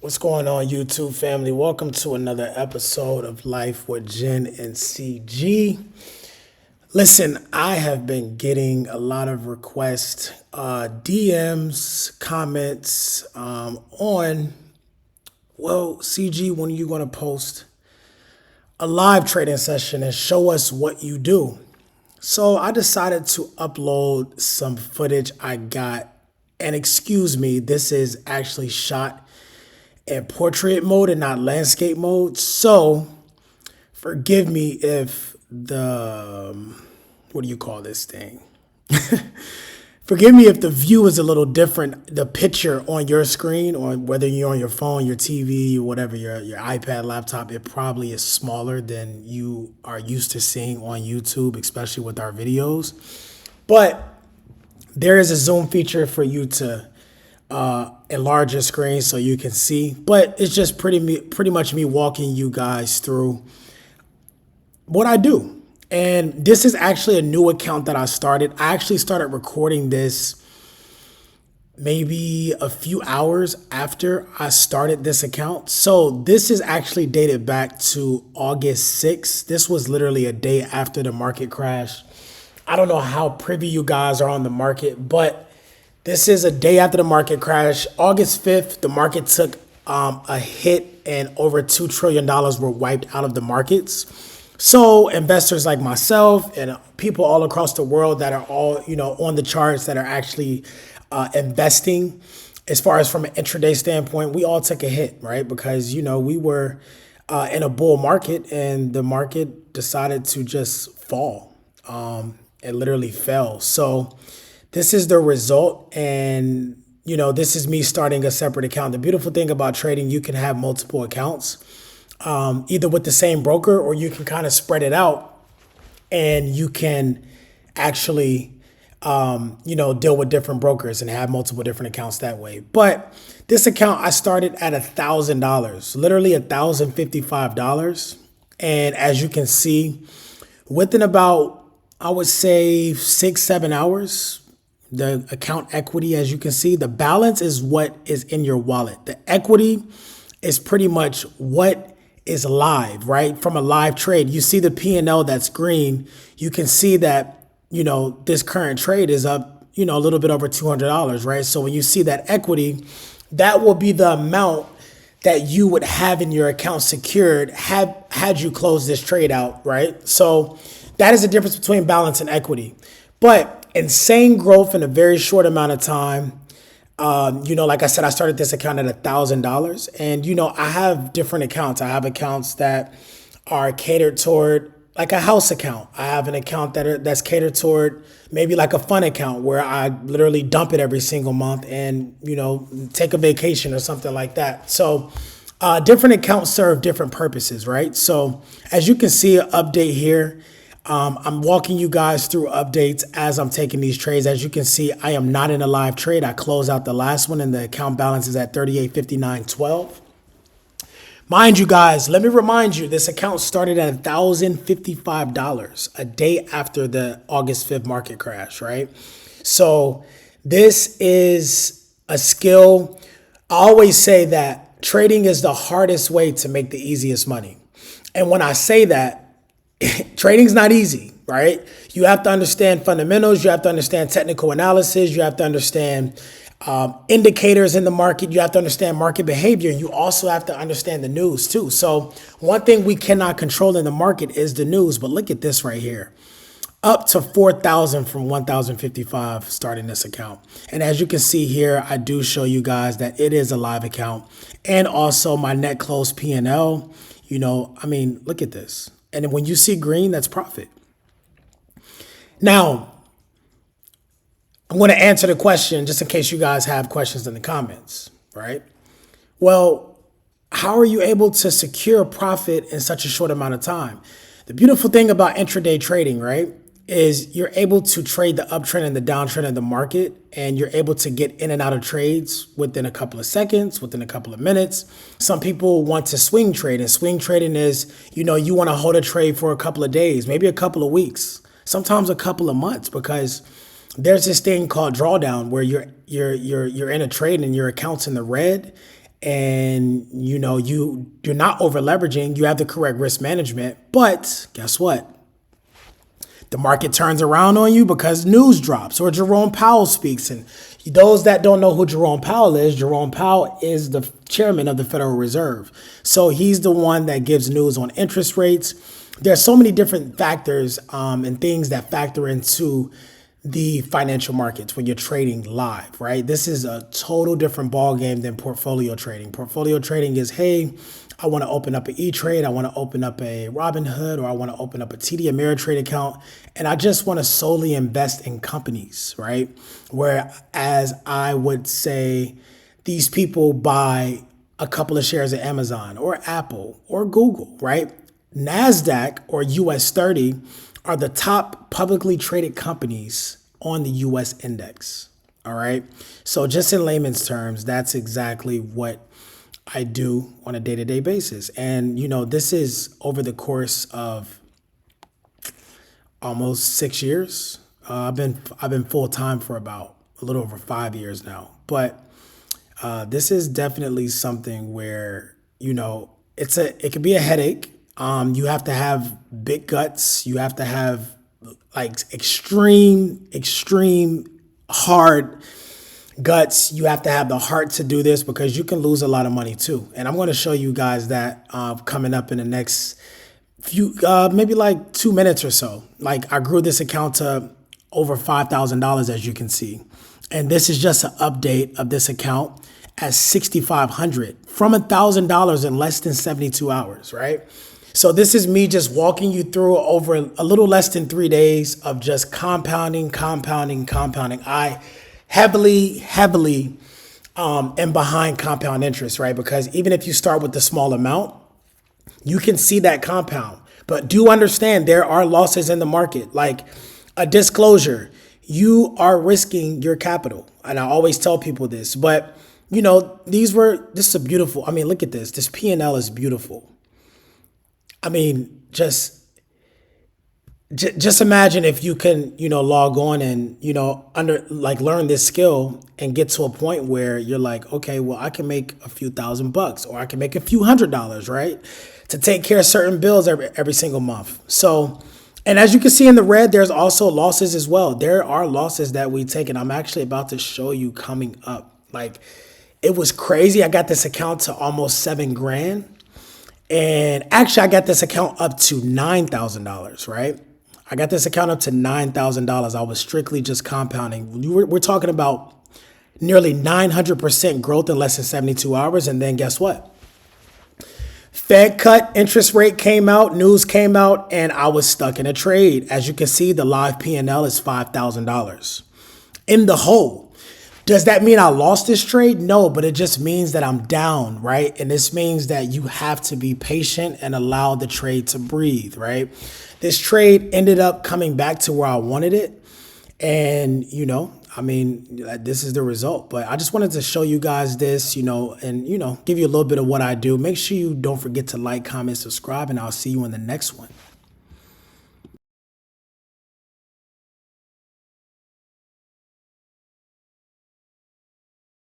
What's going on, YouTube family? Welcome to another episode of Life with Jen and CG. Listen, I have been getting a lot of requests, DMs, comments CG, when are you going to post a live trading session and show us what you do? So I decided to upload some footage I got. And excuse me, this is actually shot in portrait mode and not landscape mode. So forgive me if what do you call this thing? Forgive me if the view is a little different, the picture on your screen, or whether you're on your phone, your TV, or whatever, your iPad, laptop, it probably is smaller than you are used to seeing on YouTube, especially with our videos. But there is a zoom feature for you to enlarge your screen so you can see. But it's just pretty much me walking you guys through what I do. And this is actually a new account that I started. I actually started recording this maybe a few hours after I started this account. So this is actually dated back to August 6th. This was literally a day after the market crash. I don't know how privy you guys are on the market, but this is a day after the market crash. August 5th, the market took a hit and over $2 trillion were wiped out of the markets. So investors like myself and people all across the world that are all, on the charts that are actually investing, as far as from an intraday standpoint, we all took a hit, right? Because, we were in a bull market and the market decided to just fall. It literally fell. So this is the result. And, this is me starting a separate account. The beautiful thing about trading, you can have multiple accounts. Either with the same broker, or you can kind of spread it out and you can actually, deal with different brokers and have multiple different accounts that way. But this account, I started at $1,000, literally $1,055. And as you can see, within about, I would say 6-7 hours, the account equity, as you can see, the balance is what is in your wallet. The equity is pretty much what is live, right? From a live trade, you see the P&L that's green. You can see that, this current trade is up, a little bit over $200, right? So when you see that equity, that will be the amount that you would have in your account secured had you closed this trade out, right? So that is the difference between balance and equity. But insane growth in a very short amount of time. Like I said, I started this account at $1,000, and I have different accounts. I have accounts that are catered toward like a house account. I have an account that's catered toward maybe like a fun account where I literally dump it every single month and take a vacation or something like that. So different accounts serve different purposes, right? So as you can see, an update here. I'm walking you guys through updates as I'm taking these trades. As you can see, I am not in a live trade. I closed out the last one and the account balance is at $38.59.12. Mind you guys, let me remind you, this account started at $1,055 a day after the August 5th market crash, right? So this is a skill. I always say that trading is the hardest way to make the easiest money. And when I say that, trading's not easy, right? You have to understand fundamentals. You have to understand technical analysis. You have to understand indicators in the market. You have to understand market behavior. You also have to understand the news too. So one thing we cannot control in the market is the news. But look at this right here. Up to 4,000 from 1,055 starting this account. And as you can see here, I do show you guys that it is a live account. And also my net close P&L. Look at this. And when you see green, that's profit. Now, I'm going to answer the question just in case you guys have questions in the comments, right? Well, how are you able to secure profit in such a short amount of time? The beautiful thing about intraday trading, right, is you're able to trade the uptrend and the downtrend of the market, and you're able to get in and out of trades within a couple of seconds, within a couple of minutes. Some people want to swing trade, and swing trading is, you want to hold a trade for a couple of days, maybe a couple of weeks, sometimes a couple of months, because there's this thing called drawdown where you're in a trade and your account's in the red, and you're not over leveraging, you have the correct risk management. But guess what? The market turns around on you because news drops or Jerome Powell speaks. And those that don't know who Jerome Powell is the chairman of the Federal Reserve. So he's the one that gives news on interest rates. There are so many different factors and things that factor into the financial markets when you're trading live, right? This is a total different ball game than portfolio trading. Portfolio trading is, hey, I want to open up an E-Trade, I want to open up a Robinhood, or I want to open up a TD Ameritrade account, and I just want to solely invest in companies, right? Whereas I would say these people buy a couple of shares of Amazon or Apple or Google, right? NASDAQ or US 30 are the top publicly traded companies on the US index. All right. So just in layman's terms, that's exactly what I do on a day-to-day basis. And, this is over the course of almost 6 years. I've been full time for about a little over 5 years now. But this is definitely something where, it could be a headache. You have to have big guts. You have to have extreme hard guts. You have to have the heart to do this because you can lose a lot of money too. And I'm going to show you guys that coming up in the next few, maybe 2 minutes or so. I grew this account to over $5,000, as you can see. And this is just an update of this account at $6,500 from $1,000 in less than 72 hours, right? So this is me just walking you through over a little less than 3 days of just compounding. I heavily am behind compound interest, right? Because even if you start with the small amount, you can see that compound. But do understand there are losses in the market. Like a disclosure, you are risking your capital. And I always tell people this, but this is a beautiful, look at this. This P&L is beautiful. Just imagine if you can, log on and, learn this skill and get to a point where you're like, okay, well, I can make a few $1,000 or I can make a few $100, right? To take care of certain bills every single month. So, and as you can see in the red, there's also losses as well. There are losses that we take, and I'm actually about to show you coming up. It was crazy. I got this account to almost $7,000. And actually, I got this account up to $9,000, right? I got this account up to $9,000. I was strictly just compounding. We're talking about nearly 900% growth in less than 72 hours. And then guess what? Fed cut, interest rate came out, news came out, and I was stuck in a trade. As you can see, the live P&L is $5,000 in the hole. Does that mean I lost this trade? No, but it just means that I'm down, right? And this means that you have to be patient and allow the trade to breathe, right? This trade ended up coming back to where I wanted it. And, this is the result. But I just wanted to show you guys this, and, give you a little bit of what I do. Make sure you don't forget to like, comment, subscribe, and I'll see you in the next one.